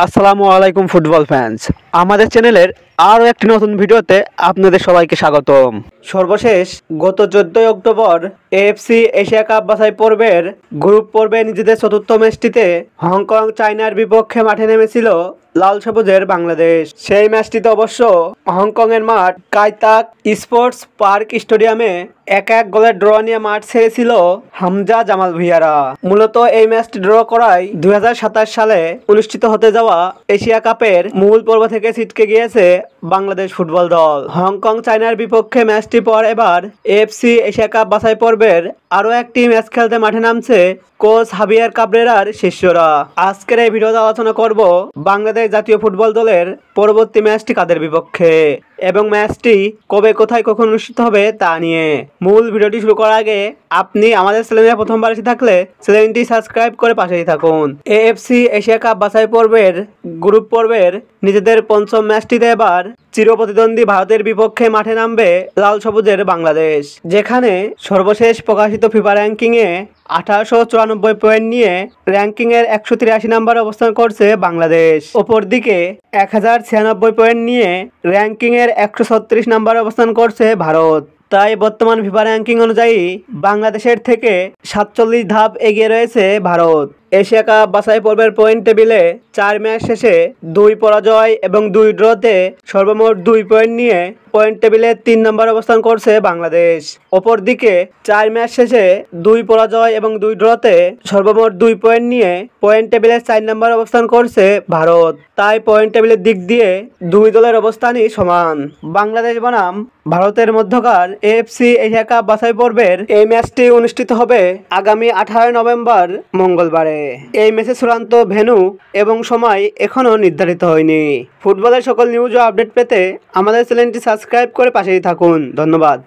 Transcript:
আসসালামু আলাইকুম football fans. আমাদের চ্যানেলের আরও একটি নতুন ভিডিওতে আপনাদের সবাইকে স্বাগতম। সর্বশেষ গত 14 অক্টোবর এএফসি এশিয়া কাপ বাছাই পর্বের গ্রুপ পর্বে নিজেদের চতুর্থ ম্যাচটিতে হংকং চায়নার বিপক্ষে মাঠে নেমেছিল লাল সবুজের বাংলাদেশ। সেই ম্যাচটিতে অবশ্য হংকংয়ের মাঠ কাইতাক স্পোর্টস পার্ক স্টেডিয়ামে 1-1 গোলের ড্র নিয়ে মাঠ ছেড়েছিল হামজা জামাল ভুঁইয়ারা। মূলত এই ম্যাচটি ড্র করায় 2027 সালে অনুষ্ঠিত হতে যাওয়া এশিয়া কাপের মূল পর্ব থেকে ছিটকে গিয়েছে বাংলাদেশ ফুটবল দল। হংকং চায়নার বিপক্ষে ম্যাচটি পর এবার এএফসি এশিয়া কাপ বাছাই পর্বের আরও একটি ম্যাচ খেলতে মাঠে নামছে কোচ হাবিয়ার কাবরেরার শিষ্যরা। আজকের এই ভিডিওতে আলোচনা করব বাংলাদেশ জাতীয় ফুটবল দলের পরবর্তী ম্যাচটি কাদের বিপক্ষে এবং ম্যাচটি কবে কোথায় কখন অনুষ্ঠিত হবে তা নিয়ে। মূল ভিডিওটি শুরু করার আগে আপনি আমাদের চ্যানেলে প্রথমবার এসে থাকলে চ্যানেলটি সাবস্ক্রাইব করে পাশেই থাকুন। এএফসি এশিয়া কাপ বাছাই পর্বের গ্রুপ পর্বের নিজেদের পঞ্চম ম্যাচটিতে এবার চিরপ্রতিদ্বন্দ্বী ভারতের বিপক্ষে মাঠে নামবে লাল সবুজের বাংলাদেশ, যেখানে সর্বশেষ প্রকাশিত ফিফা র্যাঙ্কিংয়ে 1894 পয়েন্ট নিয়ে র্যাঙ্কিংয়ের 183 নম্বরে অবস্থান করছে বাংলাদেশ। অপরদিকে 1096 পয়েন্ট নিয়ে র্যাঙ্কিংয়ের 136 নম্বরে অবস্থান করছে ভারত। তাই বর্তমান ফিফা র্যাঙ্কিং অনুযায়ী বাংলাদেশের থেকে 47 ধাপ এগিয়ে রয়েছে ভারত। এশিয়া কাপ বাছাই পর্বের পয়েন্ট টেবিলে 4 ম্যাচ শেষে 2 পরাজয় এবং 2 ড্রতে সর্বমোট 2 পয়েন্ট নিয়ে পয়েন্ট টেবিলে 3 নম্বর অবস্থান করছে বাংলাদেশ। অপরদিকে 4 ম্যাচ শেষে 2 পরাজয় এবং 2 ড্রতে সর্বমোট 2 পয়েন্ট নিয়ে পয়েন্ট টেবিলে 4 নম্বর অবস্থান করছে ভারত। তাই পয়েন্ট টেবিলের দিক দিয়ে দুই দলের অবস্থানই সমান। বাংলাদেশ বনাম ভারতের মধ্যকার এএফসি এশিয়া কাপ বাছাই পর্বের এই ম্যাচটি অনুষ্ঠিত হবে আগামী 18 নভেম্বর মঙ্গলবারে। এই ম্যাচের চূড়ান্ত ভেন্যু এবং সময় এখনও নির্ধারিত হয়নি। ফুটবলের সকল নিউজ ও আপডেট পেতে আমাদের চ্যানেলটি সাবস্ক্রাইব করে পাশেই থাকুন। ধন্যবাদ।